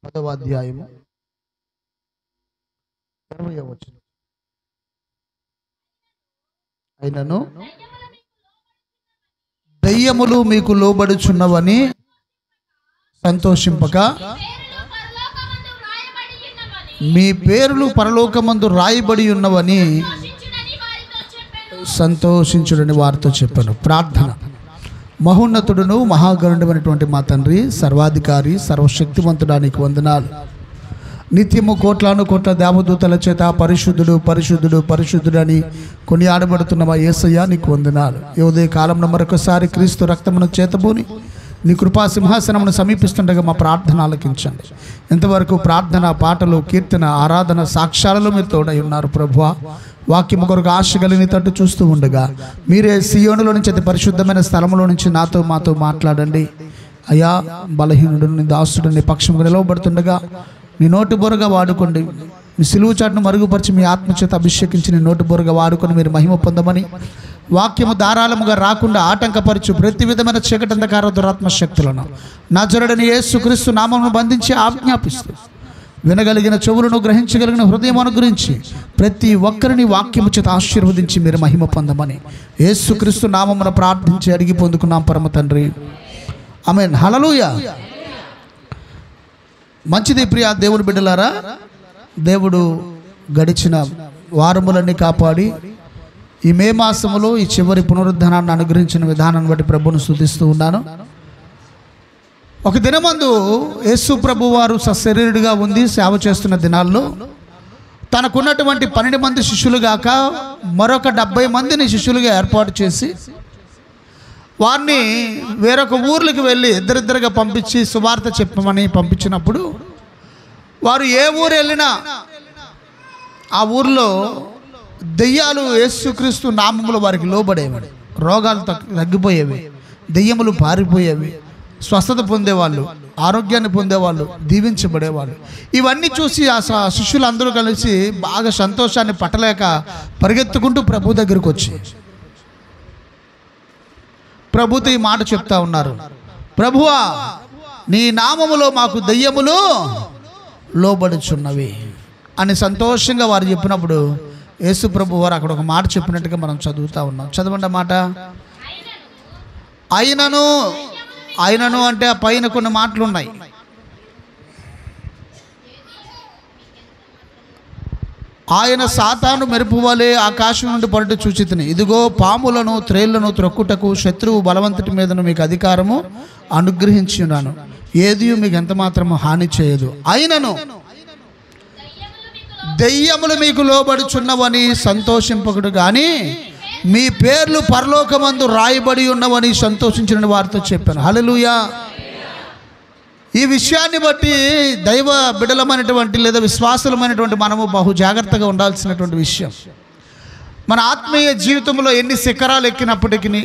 10వ అధ్యాయము 20వ వచనం. అయినను దయ్యములు మీకు లోబడుచున్నవని సంతోషింపక మీ పేర్లు పరలోకమందు రాయబడి ఉన్నవని సంతోషించుడని వారితో చెప్పాను. ప్రార్థన. మహోన్నతుడును మహాగరుడమైనటువంటి మా తండ్రి, సర్వాధికారి, సర్వశక్తివంతుడానికి వందనాలు. నిత్యము కోట్లాను కోట్ల దేవదూతల చేత పరిశుద్ధుడు పరిశుద్ధుడు పరిశుద్ధుడు అని కొనియాడబడుతున్న మా యేసయ్య నీకు వందనాలు. ఈ ఉదయ కాలంలో మరొకసారి క్రీస్తు రక్తమును చేతబూని నీ కృపా సింహాసనమును సమీపిస్తుండగా మా ప్రార్థన ఆలకించండి. ఇంతవరకు ప్రార్థన, పాటలు, కీర్తన, ఆరాధన, సాక్ష్యాలలో మీరు తోడై ఉన్నారు ప్రభువా. వాక్యము కొరకు ఆశ కలిగిన తట్టు చూస్తూ ఉండగా మీరే సియోనులో నుంచి అతి పరిశుద్ధమైన స్థలంలో నుంచి మాతో మాట్లాడండి అయ్యా. బలహీనుడు నీ దాసుడు నీ పక్షముగా నిలవబడుతుండగా నీ నోటి బొరగా వాడుకోండి. మీ సిలువు చాటును మరుగుపరిచి మీ ఆత్మచేత అభిషేకించి నీ నోటి బొరగా వాడుకొని మీరు మహిమ పొందమని, వాక్యము ధారాళముగా రాకుండా ఆటంకపరచు ప్రతి విధమైన చీకటి అంధకార దురాత్మ శక్తులను నజరుడైన యేసుక్రీస్తు నామమును బంధించి ఆజ్ఞాపిస్తూ వినగలిగిన చెవులను, గ్రహించగలిగిన హృదయం అనుగ్రహించి ప్రతి ఒక్కరిని వాక్యము చేత ఆశీర్వదించి మీరు మహిమ పొందమని యేసుక్రీస్తు నామమున ప్రార్థించి అడిగి పొందుకున్నాం పరమ తండ్రి. ఆమేన్. హల్లెలూయా. మంచిది ప్రియా దేవుని బిడ్డలారా. దేవుడు గడిచిన వారములన్నీ కాపాడి ఈ మే మాసములో ఈ చివరి పునరుద్ధానాన్ని అనుగ్రహించిన విధానాన్ని బట్టి ప్రభువును స్తుతిస్తూ ఉన్నాను. ఒక దినమందు యేసు ప్రభు వారు సశరీరుడిగా ఉంది సేవ చేస్తున్న దినాల్లో తనకున్నటువంటి 12 మంది శిష్యులు గాక మరొక 70 మందిని శిష్యులుగా ఏర్పాటు చేసి వారిని వేరొక ఊర్లకు వెళ్ళి ఇద్దరిద్దరుగా పంపించి సువార్త చెప్పమని పంపించినప్పుడు వారు ఏ ఊరు వెళ్ళినా ఆ ఊర్లో దెయ్యాలు యేసుక్రీస్తు నామములో వారికి లోబడేవి, రోగాలు తగ్గిపోయేవి, దెయ్యములు పారిపోయేవి, స్వస్థత పొందేవాళ్ళు, ఆరోగ్యాన్ని పొందేవాళ్ళు, దీవించబడేవాళ్ళు. ఇవన్నీ చూసి ఆ శిష్యులందరూ కలిసి బాగా సంతోషాన్ని పట్టలేక పరిగెత్తుకుంటూ ప్రభు దగ్గరికి వచ్చి ప్రభుతో ఈ మాట చెప్తా ఉన్నారు. ప్రభువా, నీ నామములో మాకు దయ్యములు లోబడుచున్నవి అని సంతోషంగా వారు చెప్పినప్పుడు యేసు ప్రభు వారు అక్కడ ఒక మాట చెప్పినట్టుగా మనం చదువుతూ ఉన్నాం. చదవండి మాట. అయినను అంటే ఆ పైన కొన్ని మాటలు ఉన్నాయి. ఆయన సాతాను మెరుపు వలె ఆకాశం నుండి పడుట చూచితిని. ఇదిగో పాములను త్రేళ్లను త్రొక్కుటకు శత్రువు బలవంతుటి మీదను మీకు అధికారము అనుగ్రహించి ఉన్నాను. ఏది మీకు ఎంత మాత్రము హాని చేయదు. అయినను దెయ్యములు మీకు లోబడుచున్నవని సంతోషింపకుడు కానీ మీ పేర్లు పరలోకమందు రాయబడి ఉన్నవని సంతోషించిన వారితో చెప్పాను. హల్లెలూయా. ఈ విషయాన్ని బట్టి దైవ బిడలమైనటువంటి లేదా విశ్వాసులమైనటువంటి మనము బహు జాగ్రత్తగా ఉండాల్సినటువంటి విషయం. మన ఆత్మీయ జీవితంలో ఎన్ని శిఖరాలు ఎక్కినప్పటికీ,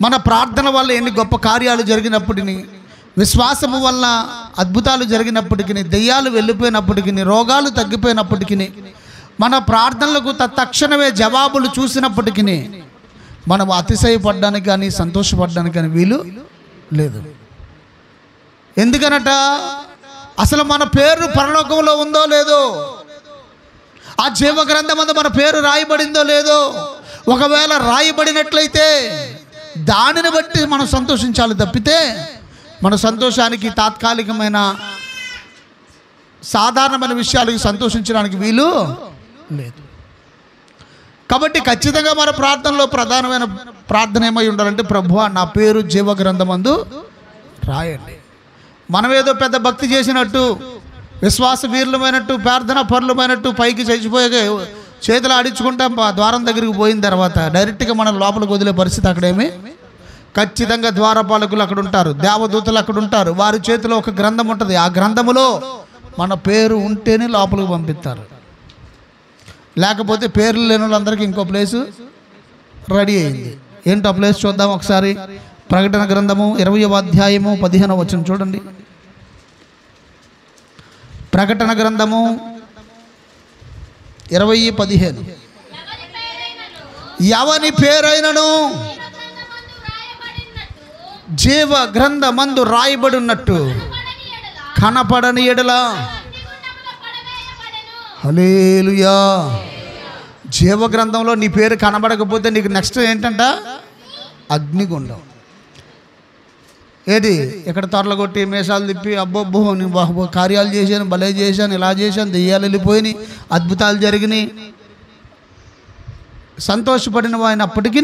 మన ప్రార్థన వల్ల ఎన్ని గొప్ప కార్యాలు జరిగినప్పటికీ, విశ్వాసము వల్ల అద్భుతాలు జరిగినప్పటికీ, దెయ్యాలు వెళ్ళిపోయినప్పటికీ, రోగాలు తగ్గిపోయినప్పటికీ, మన ప్రార్థనలకు తక్షణమే జవాబులు చూసినప్పటికీ మనం అతిశయపడడానికి కానీ సంతోషపడడానికి కానీ వీలు లేదు. ఎందుకనట, అసలు మన పేరు పరలోకంలో ఉందో లేదో, ఆ జీవ గ్రంథమందు మన పేరు రాయబడిందో లేదో. ఒకవేళ రాయబడినట్లయితే దానిని బట్టి మనం సంతోషించాలి తప్పితే మన సంతోషానికి తాత్కాలికమైన సాధారణమైన విషయాలకు సంతోషించడానికి వీలు లేదు. కాబట్టి ఖచ్చితంగా మన ప్రార్థనలో ప్రధానమైన ప్రార్థన ఏమై ఉండాలంటే, ప్రభువా నా పేరు జీవ గ్రంథమందు రాయండి. మనమేదో పెద్ద భక్తి చేసినట్టు, విశ్వాస వీరులమైనట్టు, ప్రార్థన పరులమైనట్టు పైకి చచ్చిపోయే చేతులు ఆడించుకుంటా ద్వారం దగ్గరికి పోయిన తర్వాత డైరెక్ట్గా మనం లోపలికి వదిలే పరిస్థితి అక్కడేమి. ఖచ్చితంగా ద్వారపాలకులు అక్కడ ఉంటారు, దేవదూతలు అక్కడ ఉంటారు, వారి చేతిలో ఒక గ్రంథం ఉంటుంది. ఆ గ్రంథములో మన పేరు ఉంటేనే లోపలికి పంపిస్తారు. లేకపోతే పేర్లు లేని వాళ్ళందరికీ ఇంకో ప్లేసు రెడీ అయింది. ఏంటో ప్లేస్ చూద్దాం ఒకసారి. ప్రకటన గ్రంథము 20వ అధ్యాయము 15వ వచనం చూడండి. ప్రకటన గ్రంథము 20:15. ఎవని పేరైనను జీవ గ్రంథమందు రాయబడినట్టు కనపడని ఎడల హల్లెలూయా. జీవగ్రంథంలో నీ పేరు కనబడకపోతే నీకు నెక్స్ట్ ఏంటంట? అగ్నిగుండం. ఏది ఇక్కడ తొరలగొట్టి మేషాలు తిప్పి అబ్బబ్బో నేను కార్యాలు చేశాను, భలే చేశాను, ఇలా చేశాను, దెయ్యాలు వెళ్ళిపోయినాయి, అద్భుతాలు జరిగినాయి, సంతోషపడిన అయినప్పటికీ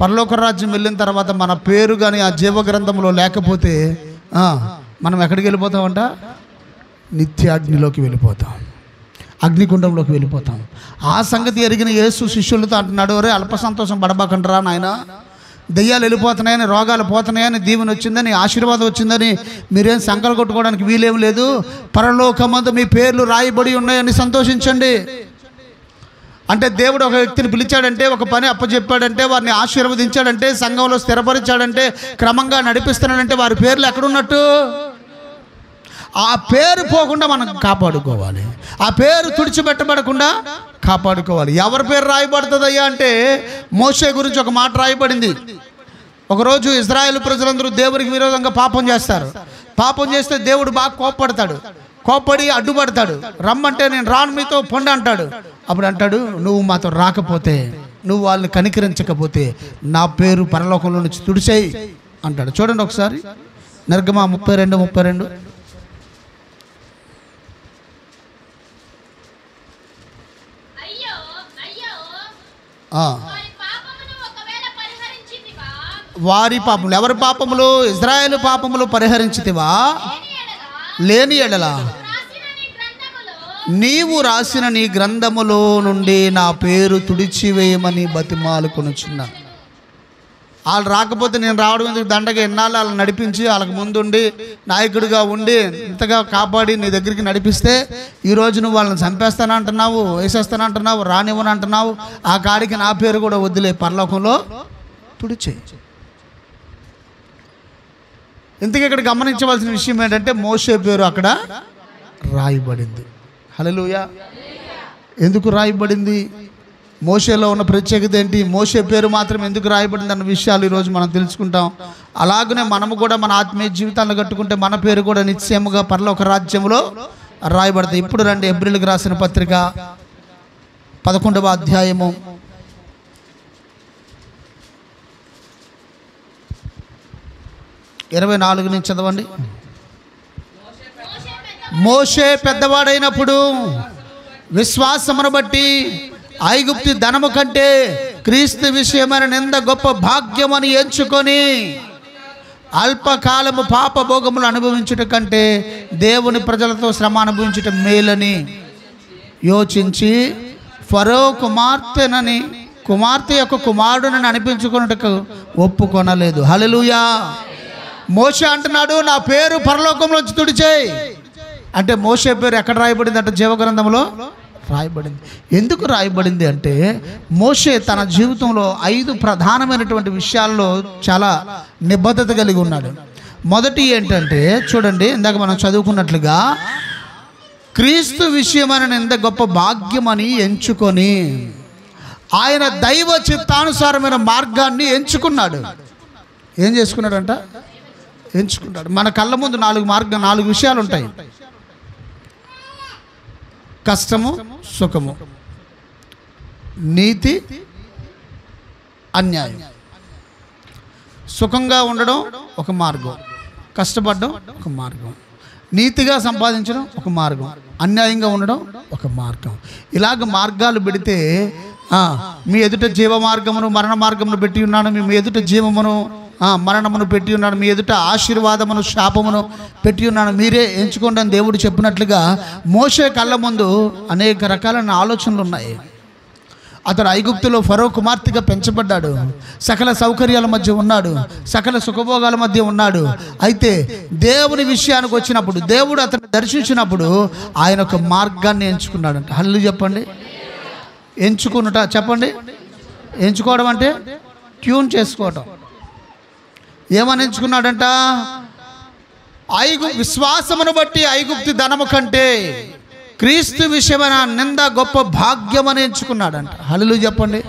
పరలోక రాజ్యం వెళ్ళిన తర్వాత మన పేరు కానీ ఆ జీవగ్రంథంలో లేకపోతే మనం ఎక్కడికి వెళ్ళిపోతామంట? నిత్యాగ్నిలోకి వెళ్ళిపోతాం, అగ్నిగుండంలోకి వెళ్ళిపోతాం. ఆ సంగతి ఎరిగిన యేసు శిష్యులతో అంటున్నాడు, రే అల్ప సంతోషం పడబాకంటారా నాయన, దెయ్యాలు వెళ్ళిపోతున్నాయని, రోగాలు పోతున్నాయని, దీవెన వచ్చిందని, ఆశీర్వాదం వచ్చిందని మీరేం సంకలు కొట్టుకోవడానికి వీలేం లేదు. పరలోకమందు మీ పేర్లు రాయబడి ఉన్నాయని సంతోషించండి. అంటే దేవుడు ఒక వ్యక్తిని పిలిచాడంటే, ఒక పని అప్పచెప్పాడంటే, వారిని ఆశీర్వదించాడంటే, సంఘంలో స్థిరపరిచాడంటే, క్రమంగా నడిపిస్తున్నాడంటే వారి పేర్లు ఎక్కడున్నట్టు? ఆ పేరు పోకుండా మనం కాపాడుకోవాలి, ఆ పేరు తుడిచిపెట్టబడకుండా కాపాడుకోవాలి. ఎవరి పేరు రాయబడుతుందయ్యా అంటే మోషే గురించి ఒక మాట రాయబడింది. ఒకరోజు ఇజ్రాయేల్ ప్రజలందరూ దేవునికి విరోధంగా పాపం చేస్తారు. పాపం చేస్తే దేవుడు బాగా కోప్పడతాడు, కోప్పడి అడ్డుపడతాడు. రమ్మంటే నేను రాను మీతో పొండి అంటాడు. అప్పుడు అంటాడు, నువ్వు మాతో రాకపోతే, నువ్వు వాళ్ళని కనికరించకపోతే నా పేరు పరలోకంలో నుంచి తుడిచేయి అంటాడు. చూడండి ఒకసారి నిర్గమ 32:32. వారి పాపములు, ఎవరి పాపములు? ఇజ్రాయేలు పాపములు పరిహరించితివా? లేని ఎడల నీవు రాసిన నీ గ్రంథములో నుండి నా పేరు తుడిచివేయమని బతిమాలుకొనుచున్నా. వాళ్ళు రాకపోతే నేను రావడం ఎందుకు? దండగా ఎన్నాళ్ళు వాళ్ళని నడిపించి వాళ్ళకి ముందుండి నాయకుడిగా ఉండి ఇంతగా కాపాడి నీ దగ్గరికి నడిపిస్తే ఈరోజు నువ్వు వాళ్ళని చంపేస్తానంటున్నావు, వేసేస్తానంటున్నావు, రానివ్వనంటున్నావు. ఆ కాడికి నా పేరు కూడా వద్దులే, పరలోకంలో తుడిచే. ఇంతకీ ఇక్కడ గమనించవలసిన విషయం ఏంటంటే మోషే పేరు అక్కడ రాయబడింది. హల్లెలూయా. ఎందుకు రాయబడింది? మోషేలో ఉన్న ప్రత్యేకత ఏంటి? మోషే పేరు మాత్రం ఎందుకు రాయబడింది అన్న విషయాలు ఈరోజు మనం తెలుసుకుంటాం. అలాగనే మనము కూడా మన ఆత్మీయ జీవితాలను కట్టుకుంటే మన పేరు కూడా నిశ్చయముగా పరలోక రాజ్యంలో రాయబడతాయి. ఇప్పుడు రండి హెబ్రీయులకు రాసిన పత్రిక 11వ అధ్యాయము 24 నుంచి చదవండి. మోషే పెద్దవాడైనప్పుడు విశ్వాసమును బట్టి ఐగుప్తు ధనము కంటే క్రీస్తు విషయమైన నింద గొప్ప భాగ్యమని ఎంచుకొని అల్పకాలము పాప భోగములు అనుభవించుట కంటే దేవుని ప్రజలతో శ్రమ అనుభవించుట మేలని యోచించి ఫరో కుమార్తె యొక్క కుమారుడునని అనిపించుకున్నట్టుకు ఒప్పుకొనలేదు. హల్లెలూయా. మోషే అంటున్నాడు, నా పేరు పరలోకంలోంచి తుడిచేయి అంటే మోషే పేరు ఎక్కడ రాయబడింది అంటే జీవగ్రంథంలో రాయబడింది. ఎందుకు రాయబడింది అంటే మోషే తన జీవితంలో 5 ప్రధానమైనటువంటి విషయాల్లో చాలా నిబద్ధత కలిగి ఉన్నాడు. మొదటి ఏంటంటే చూడండి, ఇందాక మనం చదువుకున్నట్లుగా క్రీస్తు విషయమైన ఎంత గొప్ప భాగ్యమని ఎంచుకొని ఆయన దైవ చిత్తానుసారమైన మార్గాన్ని ఎంచుకున్నాడు. ఏం చేసుకున్నాడంట? ఎంచుకున్నాడు. మన కళ్ళ ముందు 4 విషయాలు ఉంటాయి: కష్టము, సుఖము, నీతి, అన్యాయం. సుఖంగా ఉండడం ఒక మార్గం, కష్టపడడం ఒక మార్గం, నీతిగా సంపాదించడం ఒక మార్గం, అన్యాయంగా ఉండడం ఒక మార్గం. ఇలాగ మార్గాలు పెడితే మీ ఎదుట జీవ మార్గమును మరణ మార్గమును పెట్టి ఉన్నాను, మీ ఎదుట జీవమును మరణమును పెట్టి ఉన్నాను, మీ ఎదుట ఆశీర్వాదమును శాపమును పెట్టి ఉన్నాను, మీరే ఎంచుకోండి అని దేవుడు చెప్పినట్లుగా మోషే కళ్ళ ముందు అనేక రకాలైన ఆలోచనలు ఉన్నాయి. అతడు ఐగుప్తులో ఫరో కుమార్తెగా పెంచబడ్డాడు, సకల సౌకర్యాల మధ్య ఉన్నాడు, సకల సుఖభోగాల మధ్య ఉన్నాడు. అయితే దేవుని విషయానికి వచ్చినప్పుడు, దేవుడు అతన్ని దర్శించినప్పుడు ఆయన ఒక మార్గాన్ని ఎంచుకున్నాడంట. హల్లు చెప్పండి. ఎంచుకున్నట చెప్పండి. ఎంచుకోవడం అంటే ట్యూన్ చేసుకోవటం. ఏమని ఎంచుకున్నాడంట? విశ్వాసమును బట్టి ఐగుప్తు ధనము కంటే క్రీస్తు విషయమైన నింద గొప్ప భాగ్యమని ఎంచుకున్నాడంట. హల్లెలూయా చెప్పండి.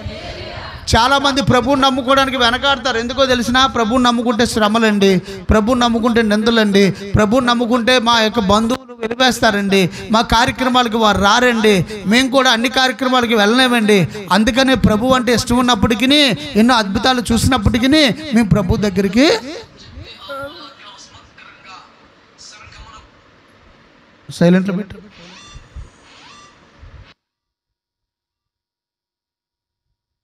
చాలామంది ప్రభువుని నమ్ముకోవడానికి వెనకాడతారు. ఎందుకో తెలిసినా, ప్రభువుని నమ్ముకుంటే శ్రమలండి, ప్రభువుని నమ్ముకుంటే నిందలండి, ప్రభువుని నమ్ముకుంటే మా యొక్క బంధువులు వెలివేస్తారండి, మా కార్యక్రమాలకి వారు రారండి, మేము కూడా అన్ని కార్యక్రమాలకి వెళ్ళలేమండి. అందుకనే ప్రభు అంటే ఇష్టం ఉన్నప్పటికీ, ఎన్నో అద్భుతాలు చూసినప్పటికీ మేము ప్రభు దగ్గరికి సైలెంట్లో పెట్టు.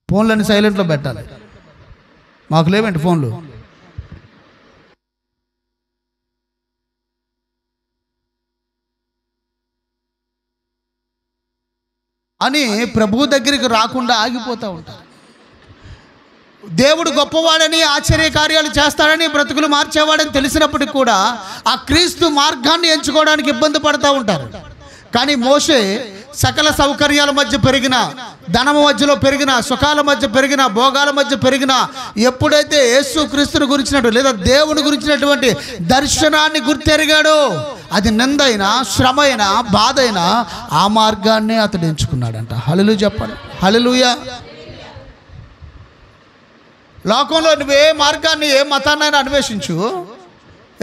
ఫోన్లన్నీ సైలెంట్లో పెట్టాలి. మాకు లేవండి ఫోన్లు. అని ప్రభు దగ్గరికి రాకుండా ఆగిపోతూ ఉంటారు. దేవుడు గొప్పవాడని, ఆశ్చర్య కార్యాలు చేస్తాడని, బ్రతుకులు మార్చేవాడని తెలిసినప్పటికీ కూడా ఆ క్రీస్తు మార్గాన్ని ఎంచుకోవడానికి ఇబ్బంది పడుతూ ఉంటారు. కానీ మోషే సకల సౌకర్యాల మధ్య పెరిగిన, ధనము మధ్యలో పెరిగిన, సుఖాల మధ్య పెరిగిన, భోగాల మధ్య పెరిగిన, ఎప్పుడైతే యేసు క్రీస్తుని గురించినట్టు లేదా దేవుని గురించినటువంటి దర్శనాన్ని గుర్తెరిగాడో, అది నిందైనా, శ్రమ అయినా, బాధ అయినా ఆ మార్గాన్ని అతడు ఎంచుకున్నాడంట. హల్లెలూయా చెప్పండి. హల్లెలూయా. లోకంలో నువ్వు ఏ మార్గాన్ని, ఏ మతాన్నైనా అన్వేషించు,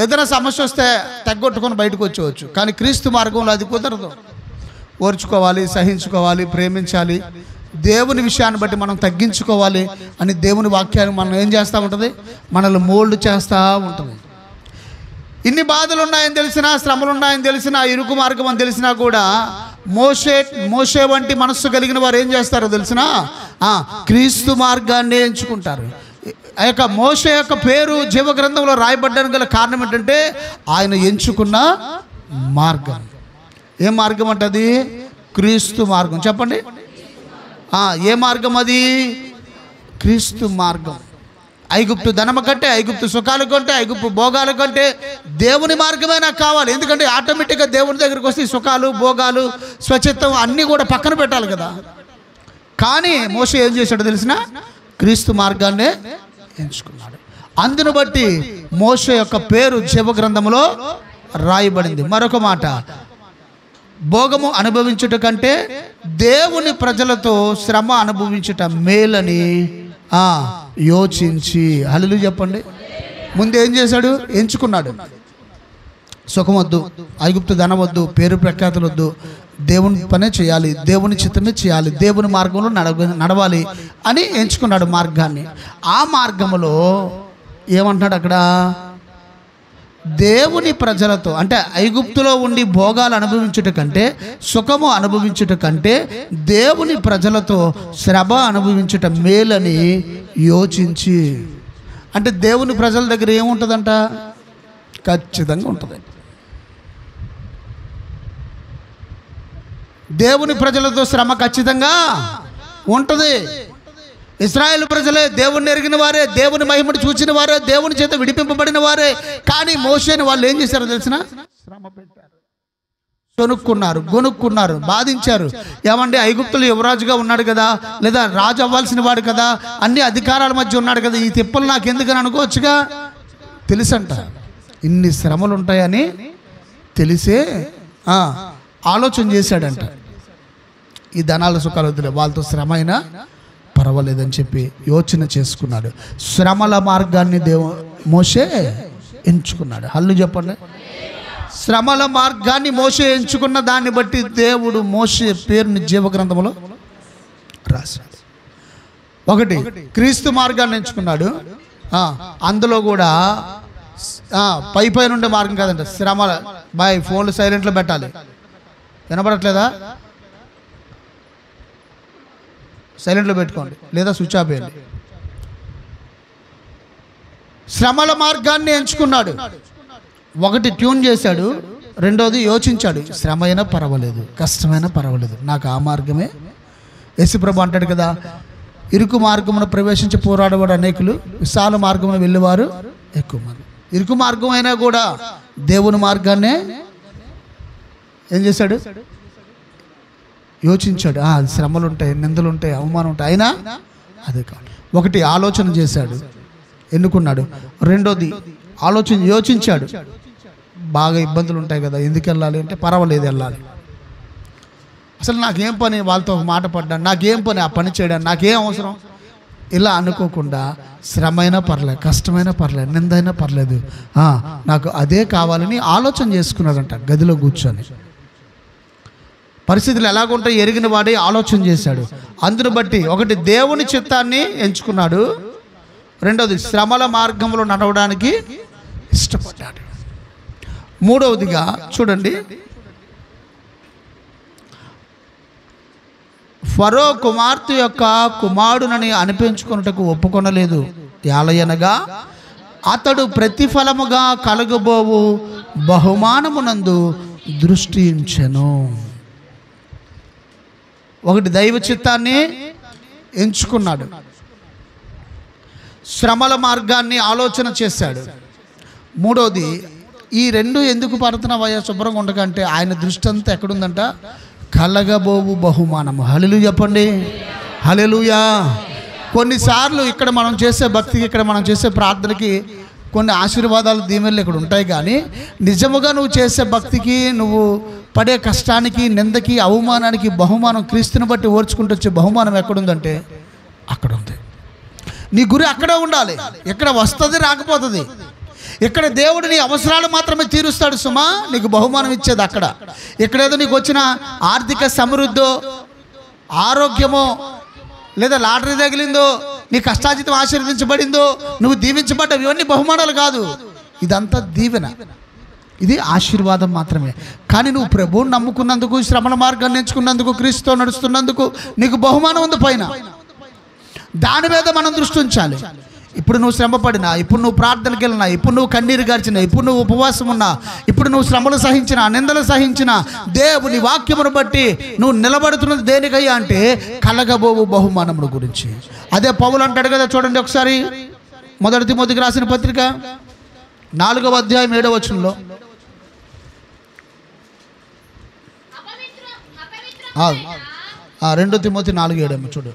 ఏదైనా సమస్య వస్తే తగ్గొట్టుకొని బయటకు వచ్చేవచ్చు. కానీ క్రీస్తు మార్గంలో అది కుదరదు. ఓర్చుకోవాలి, సహించుకోవాలి, ప్రేమించాలి, దేవుని విషయాన్ని బట్టి మనం తగ్గించుకోవాలి అని దేవుని వాక్యాన్ని మనం ఏం చేస్తూ ఉంటుంది, మనల్ని మోల్డ్ చేస్తూ ఉంటుంది. ఇన్ని బాధలు ఉన్నాయని తెలిసినా, శ్రమలు ఉన్నాయని తెలిసినా, ఇరుకు మార్గం అని తెలిసినా కూడా మోషే వంటి మనస్సు కలిగిన వారు ఏం చేస్తారో తెలిసినా, క్రీస్తు మార్గాన్ని ఎంచుకుంటారు. ఆ యొక్క మోషే యొక్క పేరు జీవగ్రంథంలో రాయబడ్డానికి గల కారణం ఏంటంటే ఆయన ఎంచుకున్న మార్గం. ఏ మార్గం అంటది? క్రీస్తు మార్గం. చెప్పండి, ఏ మార్గం అది? క్రీస్తు మార్గం. ఐగుప్తు ధనము కంటే, ఐగుప్తు సుఖాల కంటే, ఐగుప్తు భోగాల కంటే దేవుని మార్గమే నాకు కావాలి. ఎందుకంటే ఆటోమేటిక్గా దేవుని దగ్గరికి వస్తే సుఖాలు, భోగాలు, స్వచ్ఛత్వం అన్నీ కూడా పక్కన పెట్టాలి కదా. కానీ మోషే ఏం చేశాడో తెలిసిన? క్రీస్తు మార్గాన్నే ఎంచుకున్నాడు. అందును బట్టి మోషే యొక్క పేరు జీవగ్రంథంలో రాయబడింది. మరొక మాట, భోగము అనుభవించుట కంటే దేవుని ప్రజలతో శ్రమ అనుభవించుట మేలని యోచించి. హల్లెలూయా చెప్పండి. ముందు ఏం చేశాడు? ఎంచుకున్నాడు. సుఖం వద్దు, ఐగుప్తు ధనం వద్దు, పేరు ప్రఖ్యాతులు వద్దు, దేవుని పనే చేయాలి, దేవుని చిత్తమే చేయాలి, దేవుని మార్గంలో నడవాలి అని ఎంచుకున్నాడు మార్గాన్ని. ఆ మార్గంలో ఏమంటున్నాడు అక్కడ? దేవుని ప్రజలతో, అంటే ఐగుప్తులో ఉండి భోగాలు అనుభవించుట కంటే, సుఖము అనుభవించుట కంటే దేవుని ప్రజలతో శ్రమ అనుభవించుట మేలని యోచించి. అంటే దేవుని ప్రజల దగ్గర ఏముంటుందంట? ఖచ్చితంగా ఉంటుంది. దేవుని ప్రజలతో శ్రమ ఖచ్చితంగా ఉంటుంది. ఇశ్రాయేలు ప్రజలే దేవుని ఎరిగిన వారే, దేవుని మహిమను చూచిన వారే, దేవుని చేత విడిపింపబడిన వారే. కానీ మోషేని వాళ్ళు ఏం చేశారో తెలిసిన? శ్రమ పెట్టారు, గొనుక్కున్నారు, బాధించారు. ఏమంటే ఐగుప్తులు యువరాజుగా ఉన్నాడు కదా, లేదా రాజు అవ్వాల్సిన వాడు కదా, అన్ని అధికారాల మధ్య ఉన్నాడు కదా, ఈ తిప్పలు నాకు ఎందుకని అనుకోవచ్చుగా. తెలుసంట ఇన్ని శ్రమలు ఉంటాయని తెలిసే ఆలోచన చేశాడంట. ఈ ధనాల సుఖాలు వద్దులే, వాళ్ళతో శ్రమ అయినా పర్వాలేదని చెప్పి యోచన చేసుకున్నాడు. శ్రమల మార్గాన్ని మోషే ఎంచుకున్నాడు. హల్లు చెప్పండి. శ్రమల మార్గాన్ని మోషే ఎంచుకున్న దాన్ని బట్టి దేవుడు మోషే పేరుని జీవగ్రంథంలో రాశాడు. ఒకటి, క్రీస్తు మార్గాన్ని ఎంచుకున్నాడు. అందులో కూడా పై నుండే మార్గం కాదంట, శ్రమల. బాయ్, ఫోన్లు సైలెంట్లో పెట్టాలి. వినపడట్లేదా? సైలెంట్లో పెట్టుకోండి, లేదా స్విచ్ ఆఫ్ చేయండి. శ్రమల మార్గాన్ని ఎంచుకున్నాడు. ఒకటి, ట్యూన్ చేశాడు. రెండోది, యోచించాడు. శ్రమ అయినా పర్వాలేదు, కష్టమైనా పర్వాలేదు, నాకు ఆ మార్గమే. యేసుప్రభు అంటాడు కదా, ఇరుకు మార్గమును ప్రవేశించి పోరాడేవాడు అనేకులు, విశాల మార్గమును వెళ్ళేవారు ఎక్కువ మంది. ఇరుకు మార్గం అయినా కూడా దేవుని మార్గాన్నే ఏం చేశాడు? యోచించాడు. శ్రమలు ఉంటాయి, నిందలు ఉంటాయి, అవమానం ఉంటాయి, అయినా అదే కాదు. ఒకటి, ఆలోచన చేశాడు, ఎన్నుకున్నాడు. రెండోది, యోచించాడు. బాగా ఇబ్బందులు ఉంటాయి కదా, ఎందుకు వెళ్ళాలి అంటే పర్వాలేదు వెళ్ళాలి. అసలు నాకేం పని వాళ్ళతో ఒక మాట పడ్డాను, నాకేం పని ఆ పని చేయడానికి, నాకేం అవసరం, ఇలా అనుకోకుండా శ్రమైనా పర్లేదు, కష్టమైనా పర్లేదు, నిందైనా పర్లేదు, నాకు అదే కావాలని ఆలోచన చేసుకున్నాడంట గదిలో కూర్చొని. పరిస్థితులు ఎలాగుంటాయి ఎరిగిన వాడే ఆలోచన చేశాడు. అందును బట్టి ఒకటి దేవుని చిత్తాన్ని ఎంచుకున్నాడు, రెండవది శ్రమల మార్గంలో నడవడానికి ఇష్టపడ్డాడు, మూడవదిగా చూడండి ఫరో కుమార్తె యొక్క కుమారుడని అనిపించుకున్నటకు ఒప్పుకొనలేదు. యాలయనగా అతడు ప్రతిఫలముగా కలగబోవు బహుమానమునందు దృష్టి ఉంచెను. ఒకటి దైవ చిత్తాన్ని ఎంచుకున్నాడు, శ్రమల మార్గాన్ని ఆలోచన చేశాడు, మూడోది ఈ రెండు ఎందుకు పడుతున్నావయ్యా శుభ్రంగా ఉండకంటే ఆయన దృష్టి అంతా ఎక్కడుందంట, కలగబోవు బహుమానము. హల్లెలూయా చెప్పండి, హల్లెలూయా. కొన్నిసార్లు ఇక్కడ మనం చేసే భక్తికి, ఇక్కడ మనం చేసే ప్రార్థనకి కొన్ని ఆశీర్వాదాలు దీవెనలు ఇక్కడ ఉంటాయి, కానీ నిజముగా నువ్వు చేసే భక్తికి, నువ్వు పడే కష్టానికి, నిందకి, అవమానానికి బహుమానం క్రీస్తుని బట్టి ఓర్చుకుంటూ వచ్చే బహుమానం ఎక్కడుందంటే అక్కడ ఉంది. నీ గురి అక్కడే ఉండాలి. ఇక్కడ వస్తుంది రాకపోతుంది, ఇక్కడ దేవుడు నీ అవసరాలు మాత్రమే తీరుస్తాడు సుమా, నీకు బహుమానం ఇచ్చేది అక్కడ. ఇక్కడేదో నీకు వచ్చిన ఆర్థిక సమృద్ధో, ఆరోగ్యమో, లేదా లాటరీ తగిలిందో, నీ కష్టాజితం ఆశీర్వదించబడిందో, నువ్వు దీవించబడ్డావు, ఇవన్నీ బహుమానాలు కాదు. ఇదంతా దీవెన, ఇది ఆశీర్వాదం మాత్రమే. కానీ నువ్వు ప్రభువుని నమ్ముకున్నందుకు, శ్రమల మార్గాన్ని ఎంచుకున్నందుకు, క్రీస్తుతో నడుస్తున్నందుకు నీకు బహుమానం ఉంది పైన. దాని మీద మనం దృష్టి ఉంచాలి. ఇప్పుడు నువ్వు శ్రమ పడినా, ఇప్పుడు నువ్వు ప్రార్థనకి వెళ్ళినా, ఇప్పుడు నువ్వు కన్నీరు గార్చినా, ఇప్పుడు నువ్వు ఉపవాసం ఉన్నా, ఇప్పుడు నువ్వు శ్రమలు సహించినా, నిందలు సహించినా, దేవుని వాక్యమును బట్టి నువ్వు నిలబడుతున్నది దేనికయ్యా అంటే కలగబోవు బహుమానముల గురించి. అదే పౌలు అంటాడు కదా, చూడండి ఒకసారి మొదటి తిమోతికి రాసిన పత్రిక 4వ అధ్యాయం 7వ వచనంలో, 2 తిమోతి 4:7 చూడు.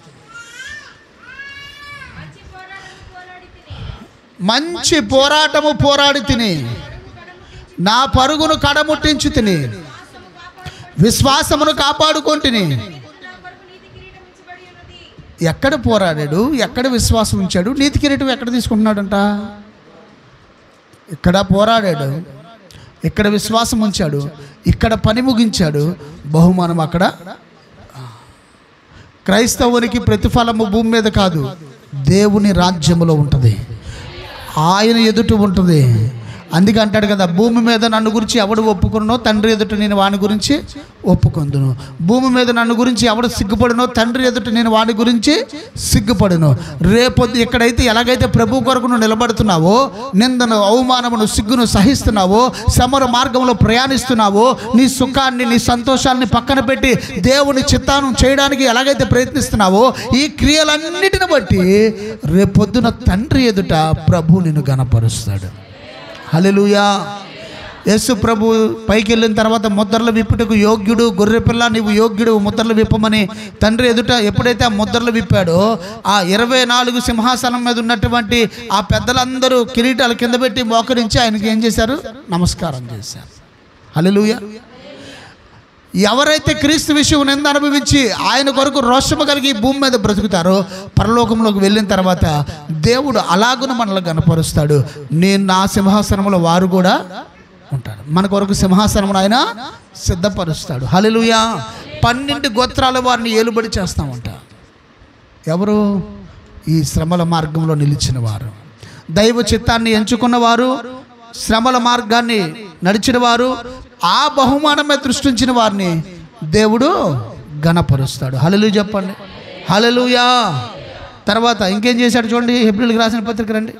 మంచి పోరాటము పోరాడి తిని నా పరుగును కడముట్టించి తిని విశ్వాసమును కాపాడుకొంటిని. ఎక్కడ పోరాడాడు, ఎక్కడ విశ్వాసం ఉంచాడు, నీతి కిరీటం ఎక్కడ తీసుకుంటున్నాడంట? ఇక్కడ పోరాడాడు, ఇక్కడ విశ్వాసం ఉంచాడు, ఇక్కడ పని ముగించాడు, బహుమానం అక్కడ. క్రైస్తవునికి ప్రతిఫలము భూమి మీద కాదు, దేవుని రాజ్యములో ఉంటుంది, ఆయన ఎదుట ఉంటుంది. అందుకే అంటాడు కదా, భూమి మీద నన్ను గురించి ఎవడు ఒప్పుకున్నో తండ్రి ఎదుట నేను వాని గురించి ఒప్పుకొందును. భూమి మీద నన్ను గురించి ఎవడు సిగ్గుపడునో తండ్రి ఎదుట నేను వాని గురించి సిగ్గుపడును. రేపొద్దు ఎక్కడైతే ఎలాగైతే ప్రభు కొరకు నువ్వు నిలబడుతున్నావో, నిందను, అవమానమును, సిగ్గును సహిస్తున్నావో, సమర మార్గంలో ప్రయాణిస్తున్నావో, నీ సుఖాన్ని, నీ సంతోషాన్ని పక్కన పెట్టి దేవుని చిత్తాన్ని చేయడానికి ఎలాగైతే ప్రయత్నిస్తున్నావో, ఈ క్రియలన్నిటిని బట్టి రేపొద్దున తండ్రి ఎదుట ప్రభు నిన్ను గణపరుస్తాడు. హల్లెలూయా. యేసు ప్రభు పైకి వెళ్ళిన తర్వాత ముద్రలు విప్పుటకు యోగ్యుడు, గొర్రెపిల్ల నీవు యోగ్యుడు, ముద్రలు విప్పమని తండ్రి ఎదుట ఎప్పుడైతే ఆ ముద్రలు విప్పాడో, ఆ 24 సింహాసనం మీద ఉన్నటువంటి ఆ పెద్దలందరూ కిరీటాలు కింద పెట్టి మోకరించి ఆయనకి ఏం చేశారు? నమస్కారం చేశారు. హల్లెలూయా. ఎవరైతే క్రీస్తు విషయం నింద అనుభవించి ఆయన కొరకు రోషము కలిగి భూమి మీద బ్రతుకుతారో, పరలోకంలోకి వెళ్ళిన తర్వాత దేవుడు అలాగున మనల్ని గణపరుస్తాడు. నేను నా సింహాసనంలో వారు కూడా ఉంటాడు. మన కొరకు సింహాసనం ఆయన సిద్ధపరుస్తాడు. హల్లెలూయా. 12 గోత్రాల వారిని ఏలుబడి చేస్తామంట. ఎవరు? ఈ శ్రమల మార్గంలో నిలిచిన వారు, దైవ చిత్తాన్ని ఎంచుకున్నవారు, శ్రమల మార్గాన్ని నడిచిన వారు, ఆ బహుమానమే దృష్టించిన వారిని దేవుడు గణపరుస్తాడు. హల్లెలూయా చెప్పండి, హల్లెలూయా. తర్వాత ఇంకేం చేశాడు చూడండి, హెబ్రీయులకు రాసిన పత్రిక రండి.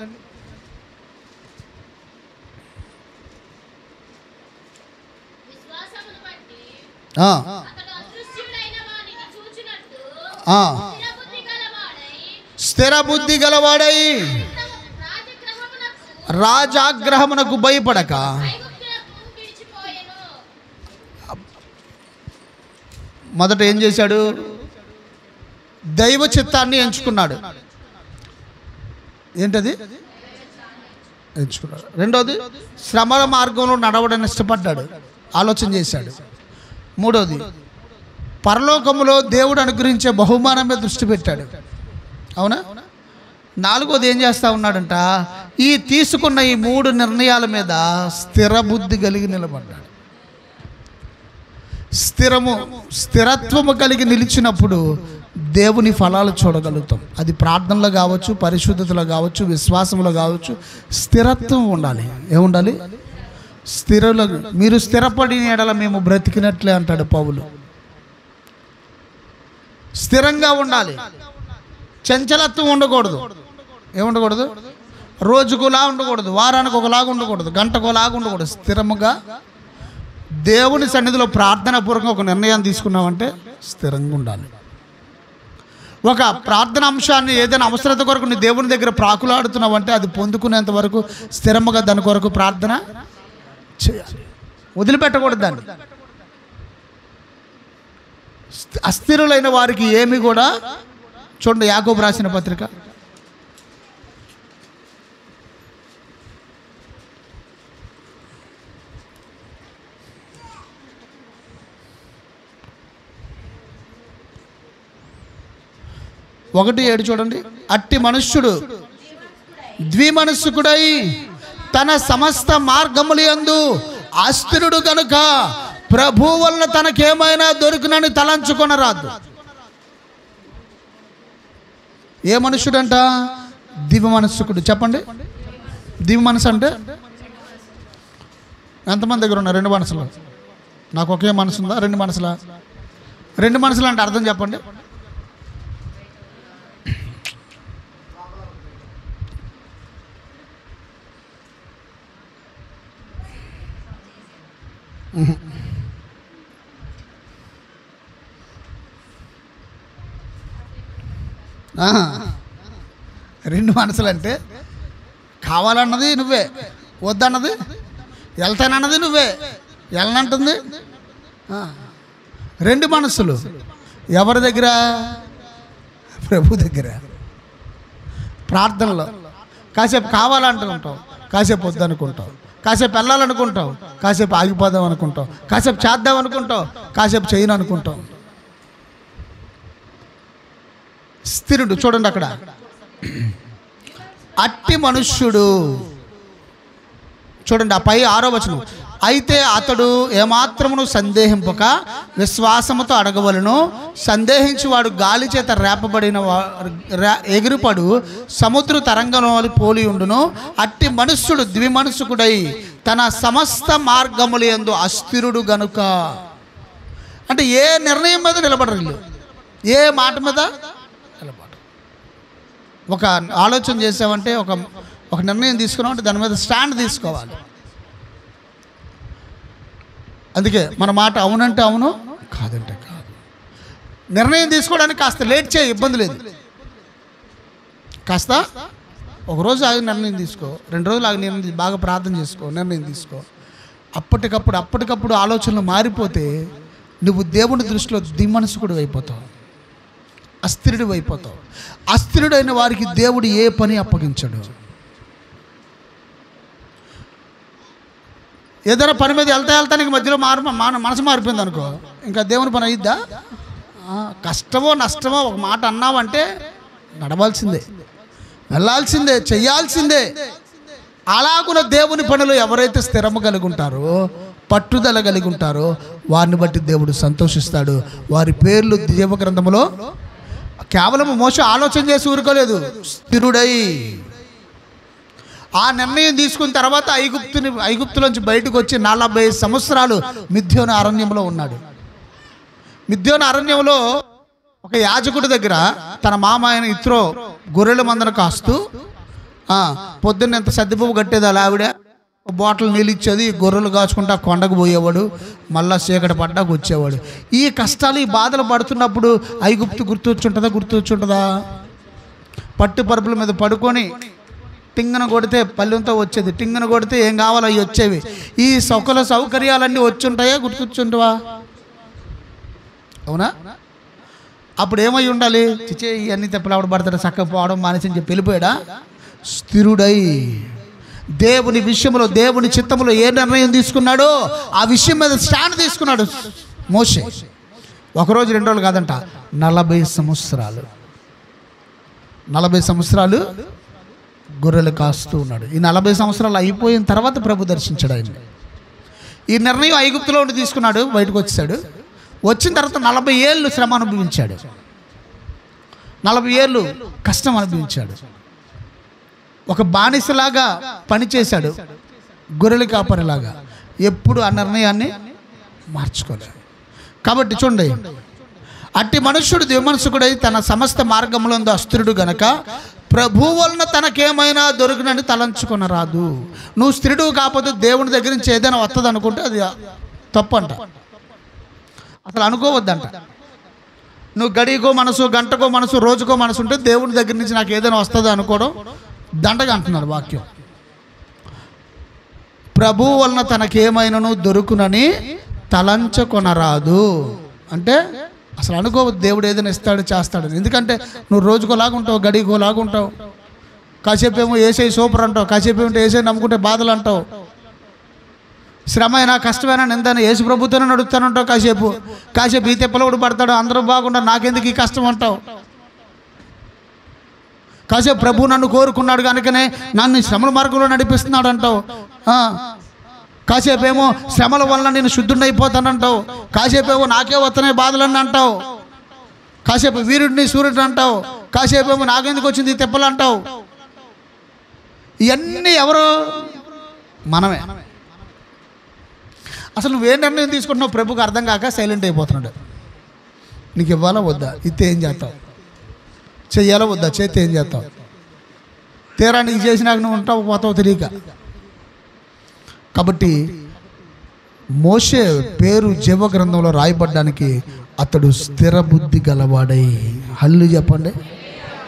స్థిర బుద్ధి గలవాడై రాజాగ్రహమునకు భయపడక మొదట ఏం చేశాడు? దైవ చిత్తాన్ని ఎంచుకున్నాడు. ఏంటది? ఎంచుకున్నాడు. రెండోది శ్రమల మార్గంలో నడవడానికి ఇష్టపడ్డాడు, ఆలోచన చేశాడు. మూడోది పరలోకములో దేవుడు అనుగ్రహించే బహుమానం మీద దృష్టి పెట్టాడు. అవునా? నాలుగోది ఏం చేస్తూ ఉన్నాడంట, ఈ తీసుకున్న ఈ 3 నిర్ణయాల మీద స్థిర బుద్ధి కలిగి నిలబడ్డాడు. స్థిరత్వము కలిగి నిలిచినప్పుడు దేవుని ఫలాలు చూడగలుగుతాం. అది ప్రార్థనలో కావచ్చు, పరిశుద్ధతలో కావచ్చు, విశ్వాసంలో కావచ్చు. స్థిరత్వం ఉండాలి. ఏముండాలి? మీరు స్థిరపడిన ఎడల మేము బ్రతికినట్లే అంటాడు పౌలు. స్థిరంగా ఉండాలి. చంచలత్వం ఉండకూడదు. ఏముండకూడదు? రోజుకులా ఉండకూడదు, వారానికి ఒకలాగా ఉండకూడదు, గంటకు ఒకలాగా ఉండకూడదు. స్థిరముగా దేవుని సన్నిధిలో ప్రార్థనాపూర్వకంగా ఒక నిర్ణయం తీసుకున్నామంటే స్థిరంగా ఉండాలి. ఒక ప్రార్థన అంశాన్ని ఏదైనా అవసరత కొరకు నీ దేవుని దగ్గర ప్రాకులాడుతున్నావంటే అది పొందుకునేంత వరకు స్థిరముగా దాని కొరకు ప్రార్థన చేయాలి. వదిలిపెట్టకూడదు దాన్ని. అస్థిరులైన వారికి ఏమి కూడా చూడండి, యాకోబు రాసిన పత్రిక 1:7 చూడండి. అట్టి మనుష్యుడు ద్విమనస్కుడై తన సమస్త మార్గములందు అస్థిరుడు గనుక ప్రభు వలన తనకేమైనా దొరుకునని తలంచుకొనరాదు. ఏ మనుష్యుడంట? దివ్యమనస్కుడు. చెప్పండి, దివ్య మనసు అంటే ఎంతమంది దగ్గర ఉన్నారు? 2 మనసులు. నాకు ఒకే మనసు ఉందా? 2 మనసులా? 2 మనసులు అంటే అర్థం చెప్పండి. రెండు మనసులు అంటే కావాలన్నది నువ్వే, వద్దన్నది, వెళ్తానన్నది నువ్వే, వెళ్ళనంటుంది. 2 మనసులు ఎవరి దగ్గర? ప్రభు దగ్గర. ప్రార్థనలో కాసేపు కావాలంటుకుంటావు, కాసేపు వద్దనుకుంటావు, కాసేపు వెళ్ళాలనుకుంటావు, కాసేపు ఆగిపోదాం అనుకుంటావు, కాసేపు చేద్దాం అనుకుంటావు, కాసేపు చేయను అనుకుంటావు. స్థిరుడు. చూడండి అక్కడ, అట్టి మనుష్యుడు. చూడండి ఆ పై 6వ వచనం. అయితే అతడు ఏమాత్రమును సందేహింపక విశ్వాసముతో అడగవలను. సందేహించి వాడు గాలి చేత రేపబడిన ఎగిరిపడు సముద్ర తరంగం పోలి ఉండును. అట్టి మనుష్యుడు ద్విమనస్కుడై తన సమస్త మార్గములందు అస్థిరుడు గనుక. అంటే ఏ నిర్ణయం మీద నిలబడరు వీళ్ళు, ఏ మాట మీద నిలబడరు. ఒక ఆలోచన చేసామంటే, ఒక నిర్ణయం తీసుకున్నామంటే దాని మీద స్టాండ్ తీసుకోవాలి. అందుకే మన మాట అవునంటే అవును, కాదంటే కాదు. నిర్ణయం తీసుకోవడానికి కాస్త లేట్ చేయి, ఇబ్బంది లేదు. కాస్త ఒకరోజు ఆగి నిర్ణయం తీసుకో, 2 రోజులు ఆగి నిర్ణయం, బాగా ప్రార్థన చేసుకో, నిర్ణయం తీసుకో. అప్పటికప్పుడు ఆలోచనలు మారిపోతే నువ్వు దేవుని దృష్టిలో దిమనస్కుడు అయిపోతావు, అస్థిరుడు అయిపోతావు. అస్థిరుడైన వారికి దేవుడు ఏ పని అప్పగించడు. ఏదైనా పని మీద వెళ్తానికి మధ్యలో మనసు మారిపోయింది అనుకో, ఇంకా దేవుని పని అయిద్దా? కష్టమో నష్టమో ఒక మాట అన్నావంటే నడవాల్సిందే, వెళ్ళాల్సిందే, చెయ్యాల్సిందే. అలాగున దేవుని పనులు ఎవరైతే స్థిరము కలిగి ఉంటారో, పట్టుదల కలిగి ఉంటారో వారిని బట్టి దేవుడు సంతోషిస్తాడు. వారి పేర్లు జీవ గ్రంథములో. కేవలం మోషే ఆలోచన చేసి ఊరుకోలేదు, స్థిరుడై ఆ నిర్ణయం తీసుకున్న తర్వాత ఐగుప్తులోంచి బయటకు వచ్చి 40 సంవత్సరాలు మిద్యోను అరణ్యంలో ఉన్నాడు. మిద్యోను అరణ్యంలో ఒక యాజకుడి దగ్గర తన మామ ఆయన ఇత్రో గొర్రెల మందను కాస్తూ, పొద్దున్న ఎంత సర్దిపువ్వు కట్టేది అలా ఆవిడ, బాటిల్ నీళ్ళు ఇచ్చేది, గొర్రెలు కాచుకుంటా కొండకు పోయేవాడు, మళ్ళా చీకటి పడ్డాకు వచ్చేవాడు. ఈ కష్టాలు, ఈ బాధలు పడుతున్నప్పుడు ఐగుప్తు గుర్తొచ్చుంటుందా? పట్టు పరుపుల మీద పడుకొని టింగన కొడితే పల్లెంతో వచ్చేది, టింగన కొడితే ఏం కావాలో అవి వచ్చేవి. ఈ సౌకర్యాలన్నీ వచ్చుంటాయా? గుర్తొచ్చుంటావా? అవునా? అప్పుడు ఏమై ఉండాలి? చిచ్చే ఇవన్నీ తెప్పలావిడ పడతాడు, చక్కగా పోవడం మానేసి అని చెప్పి వెళ్ళిపోయాడా? స్థిరుడై దేవుని విషయంలో, దేవుని చిత్తంలో ఏ నిర్ణయం తీసుకున్నాడో ఆ విషయం మీద స్టాండ్ తీసుకున్నాడు మోషే. 1 రోజు 2 రోజులు కాదంట, 40 సంవత్సరాలు. 40 సంవత్సరాలు గొర్రెలు కాస్తూ ఉన్నాడు. ఈ 40 సంవత్సరాలు అయిపోయిన తర్వాత ప్రభు దర్శించాడు ఆయన. ఈ నిర్ణయం ఐగుప్తులో ఉండి తీసుకున్నాడు, బయటకు వచ్చాడు. వచ్చిన తర్వాత 40 ఏళ్ళు శ్రమ అనుభవించాడు, 40 ఏళ్ళు కష్టం అనుభవించాడు. ఒక బానిసలాగా పనిచేశాడు, గొర్రెలు కాపరిలాగా. ఎప్పుడు ఆ నిర్ణయాన్ని మార్చుకోలేదు. కాబట్టి చూడండి, అట్టి మనుష్యుడు ద్విమనస్కుడై తన సమస్త మార్గంలో అస్థిరుడు గనక ప్రభు వలన తనకేమైనా దొరికినని తలంచుకొనరాదు. నువ్వు స్థిరుడు కాకపోతే దేవుని దగ్గర నుంచి ఏదైనా వస్తుంది అనుకుంటే అది తప్పంట, అసలు అనుకోవద్దంట. నువ్వు గడికో మనసు, గంటకో మనసు, రోజుకో మనసు ఉంటే దేవుని దగ్గర నుంచి నాకు ఏదైనా వస్తుంది అనుకోవడం దండగా అంటున్నాడు వాక్యం. ప్రభు వలన తనకేమైనాను దొరుకునని తలంచుకొనరాదు అంటే అసలు అనుకోవద్దు దేవుడు ఏదైనా ఇస్తాడు చేస్తాడని. ఎందుకంటే నువ్వు రోజుకోలాగా ఉంటావు, గడికోలాగా ఉంటావు. కాసేపు ఏమో ఏసై సూపర్ అంటావు, కాసేపు ఏమిటో ఏసై నమ్ముకుంటే బాధలు అంటావు. శ్రమ అయినా కష్టమైనా నిందైనా యేసు ప్రభుత్వనే నడుస్తానంటావు. కాసేపు ఈ తెప్పలోడు పడతాడు, అందరూ బాగుంటారు, నాకెందుకు ఈ కష్టం అంటావు. కాసేపు ప్రభు నన్ను కోరుకున్నాడు కనుకనే నన్ను శ్రమల మార్గంలో నడిపిస్తున్నాడు అంటావు. కాసేపు ఏమో శ్రమల వల్ల నేను శుద్ధుడిని అయిపోతానంటావు. కాసేపు ఏమో నాకే వస్తున్నాయి బాధలన్నీ అంటావు. కాసేపు వీరుడిని సూర్యుడిని అంటావు. కాసేపు ఏమో నాకెందుకు వచ్చింది ఈ తెప్పలు అంటావు. ఇవన్నీ ఎవరు? మనమే. అసలు నువ్వేం నిర్ణయం తీసుకుంటున్నావు ప్రభుకి అర్థం కాక సైలెంట్ అయిపోతున్నాడు. నీకు ఇవ్వాలా వద్దా, ఇస్తే ఏం చేస్తావు, చెయ్యాలా వద్దా, చేస్తే ఏం చేస్తావు. తీరా నీకు చేసినాక నువ్వు ఉంటావు పోతావు తెలియక. కాబట్టి మోషే పేరు జీవ గ్రంథంలో రాయబడ్డానికి అతడు స్థిర బుద్ధి గలవాడై, హల్లు చెప్పండి,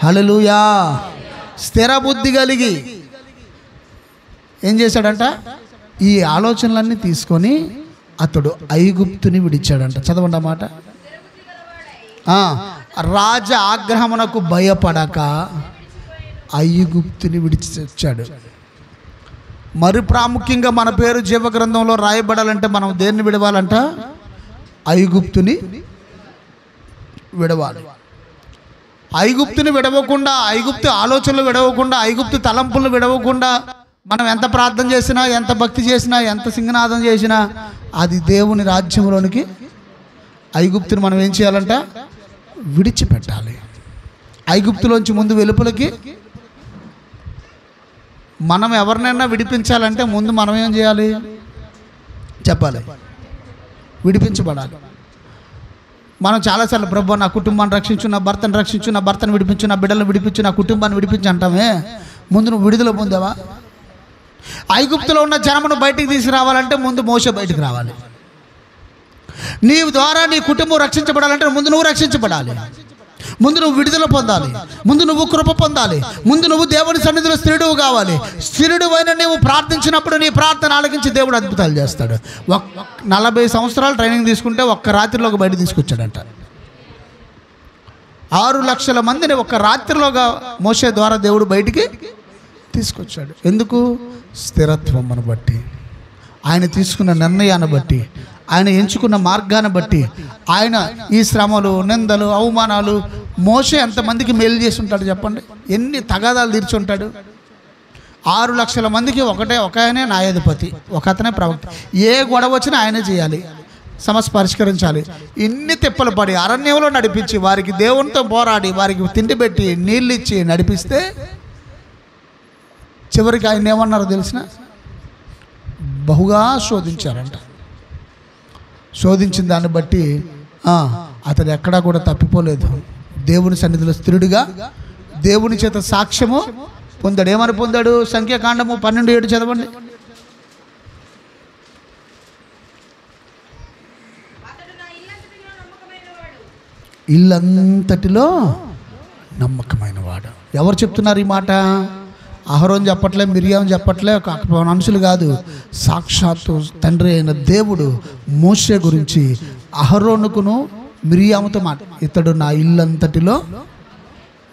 హల్లెలూయా. స్థిర బుద్ధి కలిగి ఏం చేశాడంట, ఈ ఆలోచనలన్నీ తీసుకొని అతడు ఐగుప్తుని విడిచాడంట. చదవండి అన్నమాట. రాజ ఆగ్రహమునకు భయపడక ఐగుప్తుని విడిచాడు. మరి ప్రాముఖ్యంగా మన పేరు జీవ గ్రంథంలో రాయబడాలంటే మనం దేన్ని విడవాలంట? ఐగుప్తుని విడవాలి. ఐగుప్తుని విడవకుండా, ఐగుప్తు ఆలోచనలు విడవకుండా, ఐగుప్తు తలంపులు విడవకుండా మనం ఎంత ప్రార్థన చేసినా, ఎంత భక్తి చేసినా, ఎంత సింగనాదం చేసినా అది దేవుని రాజ్యంలోనికి, ఐగుప్తుని మనం ఏం చేయాలంట? విడిచిపెట్టాలి. ఐగుప్తులోంచి ముందు వెలుపలకి మనం ఎవరినైనా విడిపించాలంటే ముందు మనం ఏం చేయాలి చెప్పాలి? విడిపించబడాలి. మనం చాలాసార్లు ప్రభు నా కుటుంబాన్ని రక్షించు, నా భర్తను రక్షించు, నా భర్తను విడిపించు, నా బిడ్డలను విడిపించు, నా కుటుంబాన్ని విడిపించు అంటామే. ముందు నువ్వు విడుదల పొందావా? ఐగుప్తులో ఉన్న జనమును బయటికి తీసుకురావాలంటే ముందు మోషే బయటికి రావాలి. నీ ద్వారా నీ కుటుంబం రక్షించబడాలంటే ముందు నువ్వు రక్షించబడాలి, ముందు నువ్వు విడుదల పొందాలి, ముందు నువ్వు కృప పొందాలి, ముందు నువ్వు దేవుని సన్నిధిలో స్థిరుడువు కావాలి. స్థిరుడువైన నువ్వు ప్రార్థించినప్పుడు నీ ప్రార్థన ఆలకించి దేవుడు అద్భుతాలు చేస్తాడు. 40 సంవత్సరాలు ట్రైనింగ్ తీసుకుంటే ఒక్క రాత్రిలోకి బయట తీసుకొచ్చాడంట. 6 లక్షల మందిని ఒక్క రాత్రిలోగా మోషే ద్వారా దేవుడు బయటికి తీసుకొచ్చాడు. ఎందుకు? స్థిరత్వమును బట్టి, ఆయన తీసుకున్న నిర్ణయాన్ని బట్టి, ఆయన ఎంచుకున్న మార్గాన్ని బట్టి. ఆయన ఈ శ్రమలు, నిందలు, అవమానాలు, మోషే ఎంతమందికి మేలు చేసి ఉంటాడు చెప్పండి? ఎన్ని తగాదాలు తీర్చి ఉంటాడు? 6 లక్షల మందికి ఒక ఆయనే న్యాయాధిపతి, ఒక అతనే ప్రవక్త. ఏ గొడవ వచ్చినా ఆయనే చేయాలి, సమస్య పరిష్కరించాలి. ఇన్ని తిప్పలు పడి అరణ్యంలో నడిపించి, వారికి దేవునితో పోరాడి, వారికి తిండి పెట్టి నీళ్ళు ఇచ్చి నడిపిస్తే చివరికి ఆయన ఏమన్నారో తెలిసిన? బహుగా శోధించారంట. శోధించిన దాన్ని బట్టి అతడు ఎక్కడా కూడా తప్పిపోలేదు. దేవుని సన్నిధిలో స్థిరుడిగా దేవుని చేత సాక్ష్యము పొందాడు. ఏమని పొందాడు? సంఖ్యాకాండము 12:7 చదవండి. ఇల్లంతటిలో నమ్మకమైన వాడు. ఎవరు చెప్తున్నారు ఈ మాట? అహరోన్ చెప్పట్లే, మిరియాం చెప్పట్లే, మనుషులు కాదు, సాక్షాత్తు తండ్రి అయిన దేవుడు మోషే గురించి అహరోనుకును మిరియాముతో మాట, ఇతడు నా ఇల్లంతటిలో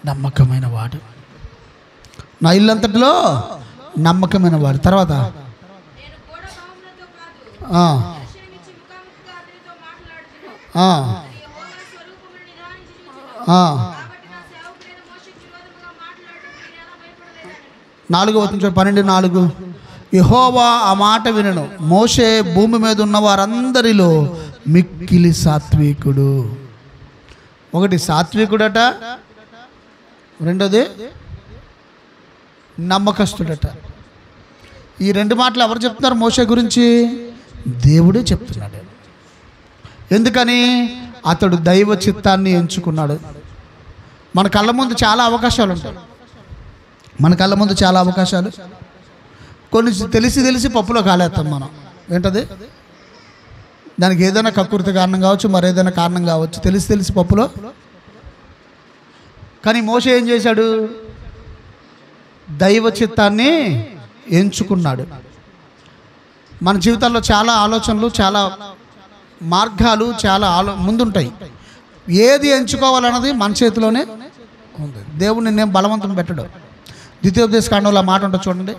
నమ్మకమైన వాడు, నా ఇల్లంతటిలో నమ్మకమైన వాడు. తర్వాత 4వ వచనం 12:4. యెహోవా ఆ మాట వినెను, మోషే భూమి మీద ఉన్న వారందరిలో మిక్కిలి సాత్వికుడు. ఒకటి సాత్వికుడట, రెండోది నమ్మకస్తుడట. ఈ 2 మాటలు ఎవరు చెప్తున్నారు మోషే గురించి? దేవుడే చెప్తున్నాడు. ఎందుకని? అతడు దైవ చిత్తాన్ని ఎంచుకున్నాడు. మన కళ్ళ ముందు చాలా అవకాశాలు ఉంటాయి. మన కళ్ళ ముందు చాలా అవకాశాలు, కొన్ని తెలిసి పప్పులో కాలేస్తాం మనం. ఏంటది? దానికి ఏదైనా కక్కుర్తి కారణం కావచ్చు, మరేదైనా కారణం కావచ్చు, తెలిసి పప్పులో. కానీ మోషే ఏం చేశాడు? దైవ చిత్తాన్ని ఎంచుకున్నాడు. మన జీవితాల్లో చాలా ఆలోచనలు, చాలా మార్గాలు, చాలా ముందుంటాయి. ఏది ఎంచుకోవాలన్నది మన చేతిలోనే ఉంది. దేవుడు నిన్నేం బలవంతం పెట్టడు. ద్వితీయోపదేశ కాండంలో మాట ఉంటుంది చూడండి.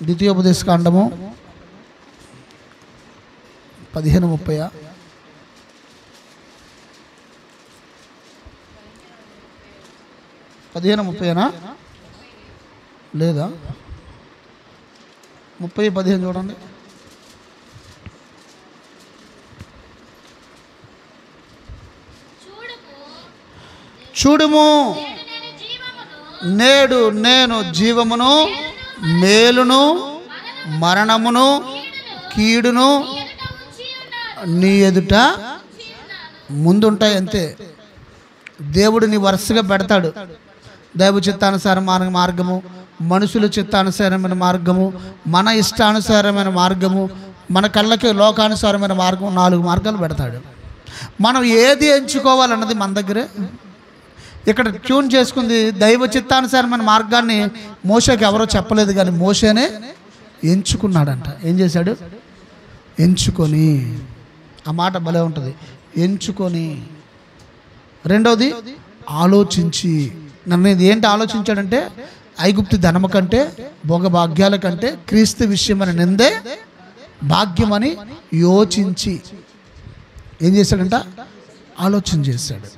ద్వితీయోపదేశ కాండము 15:30. 15:30 లేదా 30:15 చూడండి. చూడుము, నేడు నేను జీవమును, మేలును, మరణమును, కీడును నీ ఎదుట ముందుంటాయి. అంతే. దేవుడు నీ వరుసగా పెడతాడు. దైవ చిత్తానుసారమైన మార్గము, మనుషుల చిత్తానుసారమైన మార్గము, మన ఇష్టానుసారమైన మార్గము, మన కళ్ళకి లోకానుసారమైన మార్గం, 4 మార్గాలు పెడతాడు. మనం ఏది ఎంచుకోవాలన్నది మన దగ్గరే. ఇక్కడ ట్యూన్ చేసుకుంది దైవ చిత్తానుసారమైన మార్గాన్ని మోషేకి ఎవరో చెప్పలేదు, కానీ మోషేనే ఎంచుకున్నాడంట. ఏం చేశాడు? ఎంచుకొని. ఆ మాట భలే ఉంటుంది, ఎంచుకొని. రెండవది ఆలోచించి. నన్ను ఏంటి ఆలోచించాడంటే, ఐగుప్తు ధనము కంటే, భోగభాగ్యాల కంటే క్రీస్తు విషయమని నిందే భాగ్యమని యోచించి ఏం చేశాడంట? ఆలోచన చేశాడు.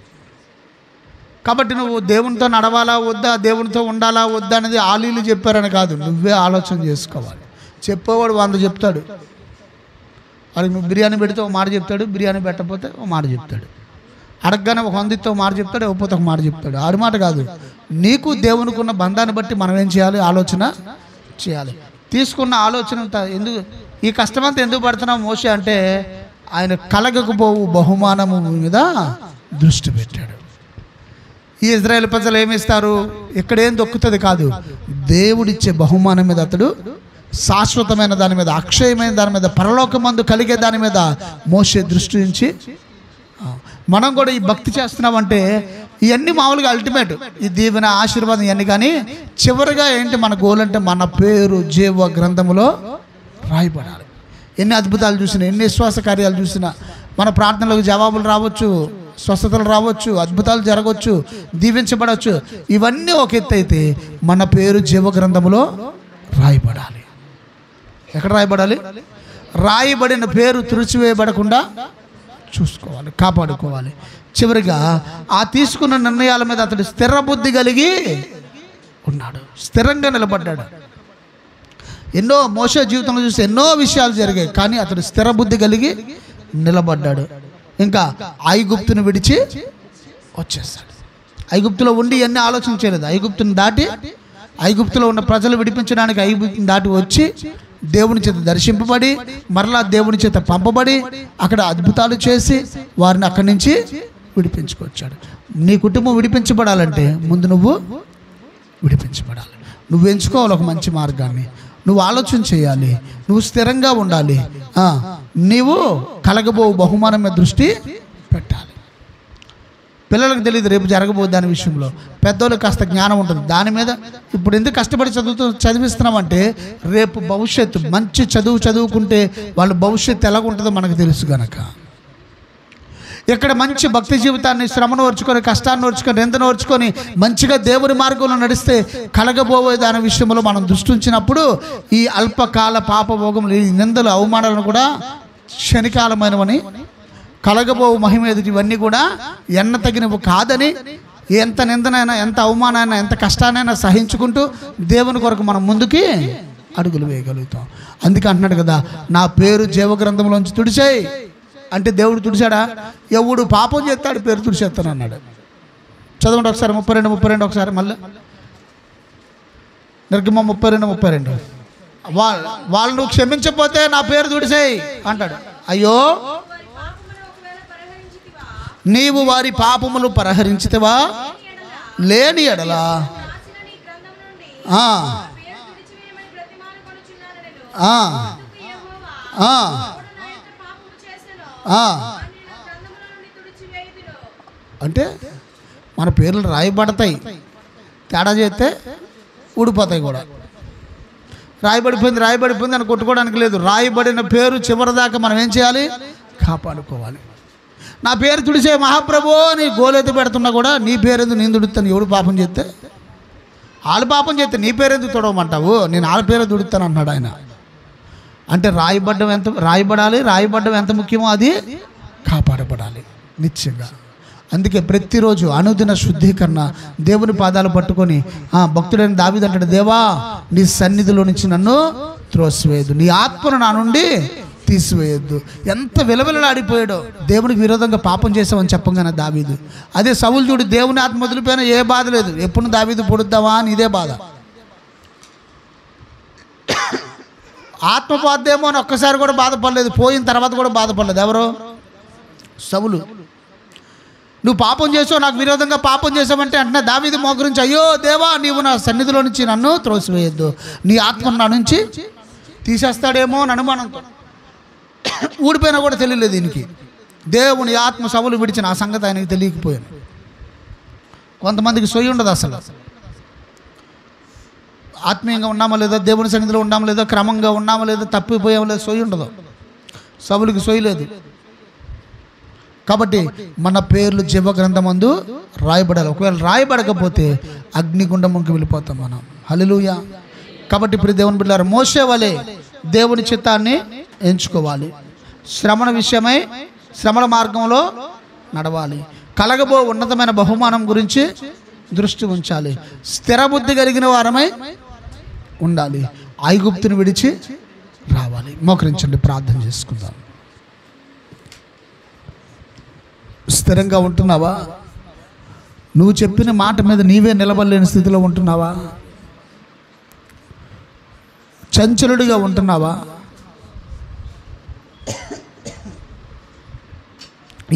కాబట్టి నువ్వు దేవునితో నడవాలా వద్దా, దేవునితో ఉండాలా వద్దా అనేది ఆలీలు చెప్పారని కాదు, నువ్వే ఆలోచన చేసుకోవాలి. చెప్పేవాడు 100 చెప్తాడు. వాడికి నువ్వు బిర్యానీ పెడితే ఒక మాట చెప్తాడు, బిర్యానీ పెట్టకపోతే ఒక మాట చెప్తాడు. అడగగానే ఒక 100 ఇస్తే ఒక మాట చెప్తాడు, ఇవ్వకపోతే ఒక మాట చెప్తాడు. ఆడి మాట కాదు, నీకు దేవునికి ఉన్న బంధాన్ని బట్టి మనం ఏం చేయాలి? ఆలోచన చేయాలి. తీసుకున్న ఆలోచన ఎందుకు ఈ కష్టమంతా ఎందుకు పడుతున్నాం మోషే అంటే, ఆయన కలగకపోవు బహుమానము మీద దృష్టి పెట్టాడు. ఈ ఇజ్రాయేల్ ప్రజలు ఏమిస్తారు? ఇక్కడేం దొక్కుతుంది కాదు, దేవుడిచ్చే బహుమానం మీద అతడు, శాశ్వతమైన దాని మీద, అక్షయమైన దాని మీద, పరలోకమందు కలిగే దాని మీద మోషే దృష్టి ఉంచి. మనం కూడా ఈ భక్తి చేస్తున్నామంటే ఇవన్నీ మామూలుగా అల్టిమేట్, ఈ దీవెన ఆశీర్వాదం ఇవన్నీ. కానీ చివరిగా ఏంటి మన గోల్ అంటే, మన పేరు జీవ గ్రంథములో రాయబడాలి. ఎన్ని అద్భుతాలు చూసినా, ఎన్ని విశ్వాస కార్యాలు చూసినా, మన ప్రార్థనలకు జవాబులు రావచ్చు, స్వస్థతలు రావచ్చు, అద్భుతాలు జరగవచ్చు, దీవించబడవచ్చు. ఇవన్నీ ఒక ఎత్తు అయితే మన పేరు జీవ గ్రంథములో రాయబడాలి. ఎక్కడ రాయబడాలి? రాయబడిన పేరు తుడిచివేయబడకుండా చూసుకోవాలి, కాపాడుకోవాలి. చివరిగా ఆ తీసుకున్న నిర్ణయాల మీద అతడు స్థిర బుద్ధి కలిగి ఉన్నాడు, స్థిరంగా నిలబడ్డాడు. ఎన్నో మోషే జీవితంలో చూసి ఎన్నో విషయాలు జరిగాయి, కానీ అతడు స్థిర బుద్ధి కలిగి నిలబడ్డాడు. ఇంకా ఐగుప్తును విడిచి వచ్చేస్తాడు. ఐగుప్తులో ఉండి ఎన్ని ఆలోచన చేయలేదు. ఐగుప్తుని దాటి, ఐగుప్తులో ఉన్న ప్రజలు విడిపించడానికి ఐగుప్తుని దాటి వచ్చి దేవుని చేత దర్శింపబడి, మరలా దేవుని చేత పంపబడి, అక్కడ అద్భుతాలు చేసి వారిని అక్కడి నుంచి విడిపించుకొచ్చాడు. నీ కుటుంబం విడిపించబడాలంటే ముందు నువ్వు విడిపించబడాలి. నువ్వు ఎంచుకోవాలి ఒక మంచి మార్గాన్ని, నువ్వు ఆలోచన చేయాలి, నువ్వు స్థిరంగా ఉండాలి, నీవు కలగబో బహుమానం మీద దృష్టి పెట్టాలి. పిల్లలకు తెలియదు రేపు జరగబోదు దాని విషయంలో, పెద్దోళ్ళకి కాస్త జ్ఞానం ఉంటుంది దాని మీద. ఇప్పుడు ఎందుకు కష్టపడి చదివిస్తున్నామంటే, రేపు భవిష్యత్తు మంచి చదువుకుంటే వాళ్ళ భవిష్యత్తు ఎలాగుంటుందో మనకు తెలుసు గనక. ఇక్కడ మంచి భక్తి జీవితాన్ని, శ్రమను ఓర్చుకొని, కష్టాన్ని ఓర్చుకొని, నిందను ఓర్చుకొని మంచిగా దేవుని మార్గంలో నడిస్తే కలగబోయే దాని విషయంలో మనం దృష్టి ఉంచినప్పుడు ఈ అల్పకాల పాపభోగములు, ఈ నిందలు, అవమానాలను కూడా క్షణికాలమైనవని, కలగబో మహిమ ఎదుటి ఇవన్నీ కూడా ఎన్న తగినవి కాదని ఎంత నిందనైనా, ఎంత అవమానమైనా, ఎంత కష్టానైనా సహించుకుంటూ దేవుని కొరకు మనం ముందుకి అడుగులు వేయగలుగుతాం. అందుకే అంటున్నాడు కదా, నా పేరు జీవగ్రంథంలోంచి తుడిచేయి అంటే దేవుడు తుడిచాడా? ఎవడు పాపం చేస్తాడు పేరు తుడిచేస్తాను అన్నాడు. చదవండి ఒకసారి 32 ఒకసారి మళ్ళీ నిర్గమం 32 వాళ్ళు నువ్వు క్షమించకపోతే నా పేరు తుడిచేయి అంటాడు. అయ్యో నీవు వారి పాపములు పరిహరించితివా లేని ఎడలా అంటే మన పేర్లు రాయబడతాయి, తేడా చేస్తే ఊడిపోతాయి కూడా. రాయబడిపోయింది అని కొట్టుకోవడానికి లేదు. రాయబడిన పేరు చివరిదాకా మనం ఏం చేయాలి? కాపాడుకోవాలి. నా పేరు తుడిచే మహాప్రభు అని గోలెత్తి పెడుతున్నా కూడా నీ పేరెందుకు నేను తుడుతాను? ఎవడు పాపం చేస్తే వాళ్ళు పాపం చేస్తే నీ పేరెందుకు తుడవమంటావు? నేను వాళ్ళ పేరు తుడుతాను అన్నాడు ఆయన. అంటే రాయబడ్డం ఎంత ముఖ్యమో అది కాపాడబడాలి నిత్యంగా. అందుకే ప్రతిరోజు అనుదిన శుద్ధీకరణ, దేవుని పాదాలు పట్టుకొని భక్తుడైన దావీదు అంటాడు, దేవా నీ సన్నిధిలో నుంచి నన్ను త్రోసివేయద్దు, నీ ఆత్మను నా నుండి తీసివేయద్దు. ఎంత విలవిలలాడిపోయాడో దేవునికి విరోధంగా పాపం చేసామని చెప్పగానే దావీదు. అదే సౌలు చూడు, దేవుని ఆత్మ వదిలిపోయినా ఏ బాధ లేదు, ఎప్పుడు దావీదు పొడుద్దామా అని ఇదే బాధ. ఆత్మ పోద్దేమో అని ఒక్కసారి కూడా బాధపడలేదు, పోయిన తర్వాత కూడా బాధపడలేదు. ఎవరు? సౌలు. నువ్వు పాపం చేసావు, నాకు విరోధంగా పాపం చేసావంటే అంటే దావీదు మోకరించి, అయ్యో దేవా నీవు నా సన్నిధిలో నుంచి నన్ను త్రోసివేయద్దు, నీ ఆత్మను నా నుంచి తీసేస్తాడేమో అని అనుమానంతో ఊడిపోయినా కూడా తెలియలేదు దీనికి. దేవుని ఆత్మ సవులు విడిచిన ఆ సంగతి ఆయనకి తెలియకపోయాను. కొంతమందికి సొయ్యి ఉండదు, అసలు ఆత్మీయంగా ఉన్నామో లేదో, దేవుని సన్నిధిలో ఉన్నామో లేదో, క్రమంగా ఉన్నామో లేదో, తప్పిపోయామో లేదో సొయ్యి ఉండదు. సవులకి సొయ్యి లేదు. కాబట్టి మన పేర్లు జీవగ్రంథమందు రాయబడాలి. ఒకవేళ రాయబడకపోతే అగ్నిగుండంకి వెళ్ళిపోతాం మనం. హల్లెలూయా. కాబట్టి ఇప్పుడు దేవుని బిడ్డలారా, మోషే వలె దేవుని చిత్తాన్ని ఎంచుకోవాలి. శ్రమణ విషయమై శ్రమల మార్గంలో నడవాలి. కలగబో ఉన్నతమైన బహుమానం గురించి దృష్టి ఉంచాలి. స్థిరబుద్ధి కలిగిన వారమై ఉండాలి. ఐగుప్తుని విడిచి రావాలి. మోకరించండి, ప్రార్థన చేసుకుందాం. స్థిరంగా ఉంటున్నావా? నువ్వు చెప్పిన మాట మీద నీవే నిలబడలేని స్థితిలో ఉంటున్నావా? చంచలుడిగా ఉంటున్నావా?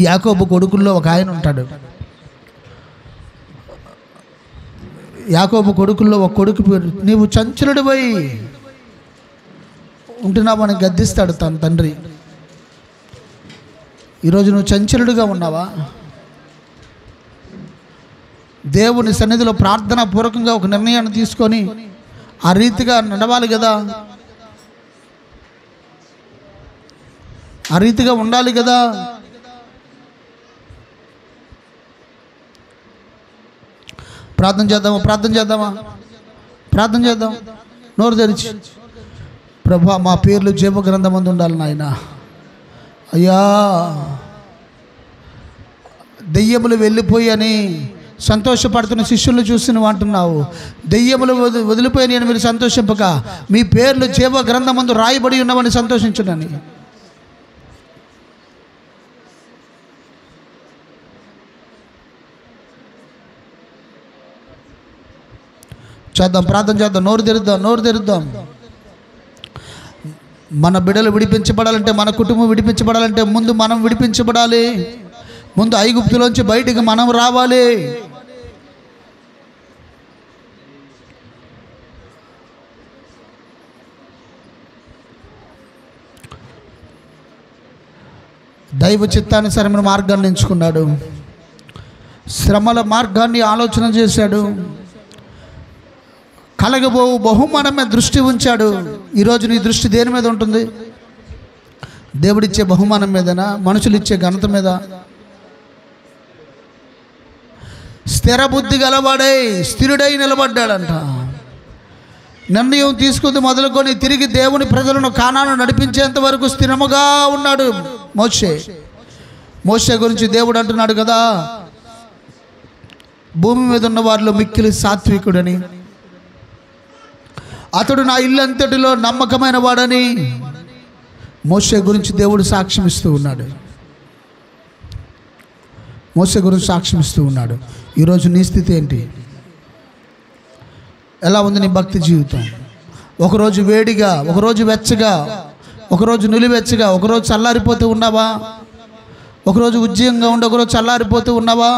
యాకోబు కొడుకుల్లో ఒక ఆయన ఉంటాడు. యాకోబు కొడుకుల్లో ఒక కొడుకు పేరు, నీవు చంచలుడిపై ఉంటున్నావు అని గద్దిస్తాడు తన తండ్రి. ఈరోజు నువ్వు చంచలుడిగా ఉన్నావా? దేవుని సన్నిధిలో ప్రార్థనా పూర్వకంగా ఒక నిర్ణయాన్ని తీసుకొని ఆ రీతిగా నడవాలి కదా, ఆ రీతిగా ఉండాలి కదా. ప్రార్థన చేద్దాం. నోరు తెరిచి, ప్రభువా మా పేర్లు జీవగ్రంథమందు ఉండాలి నాయన. అయ్యా దెయ్యములు వెళ్ళిపోయి అని సంతోషపడుతున్న శిష్యులను చూసి నువ్వు అంటున్నావు, దెయ్యములు వదిలిపోయి నేను మీరు సంతోషింపక మీ పేర్లు జీవగ్రంథమందు రాయబడి ఉన్నవని సంతోషించునని. ప్రార్థన చేద్దాం. నోరు తెరుద్దాం. మన బిడ్డలు విడిపించబడాలంటే, మన కుటుంబం విడిపించబడాలంటే ముందు మనం విడిపించబడాలి. ముందు ఐగుప్తులోంచి బయటికి మనం రావాలి. దైవ చిత్తానుసారమైన మార్గాన్ని ఎంచుకున్నాడు. శ్రమల మార్గాన్ని ఆలోచన చేశాడు. కలగబో బహుమానం మీద దృష్టి ఉంచాడు. ఈరోజు నీ దృష్టి దేని మీద ఉంటుంది? దేవుడిచ్చే బహుమానం మీదనా? మనుషులు ఇచ్చే ఘనత మీద? స్థిర బుద్ధి గలవాడై స్థిరుడై నిలబడ్డాడంట. నిర్ణయం తీసుకుంది మొదలుకొని తిరిగి దేవుని ప్రజలను కానాను నడిపించేంత వరకు స్థిరముగా ఉన్నాడు మోషే గురించి దేవుడు అంటున్నాడు కదా, భూమి మీద ఉన్న వారిలో మిక్కిలి సాత్వికుడని, అతడు నా ఇల్లు అంతటిలో నమ్మకమైన వాడని మోషే గురించి దేవుడు సాక్ష్యం ఇస్తూ ఉన్నాడు. మోషే గురించి సాక్ష్యం ఇస్తూ ఉన్నాడు. ఈరోజు నీ స్థితి ఏంటి? ఎలా ఉంది నీ భక్తి జీవితం? ఒకరోజు వేడిగా, ఒకరోజు వెచ్చగా, ఒకరోజు నులివెచ్చగా, ఒకరోజు చల్లారిపోతూ ఉన్నావా? ఒకరోజు ఉజ్జీయంగా ఉండి ఒకరోజు చల్లారిపోతూ ఉన్నావా?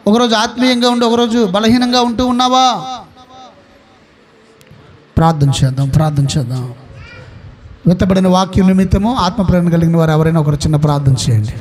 ఒకరోజు ఆత్మీయంగా ఉండి ఒకరోజు బలహీనంగా ఉంటూ ఉన్నావా? ప్రార్థన చేద్దాం. వెత్తబడిన వాక్యం నిమిత్తము ఆత్మ ప్రేరణ కలిగిన వారు ఎవరైనా ఒకరు చిన్న ప్రార్థన చేయండి.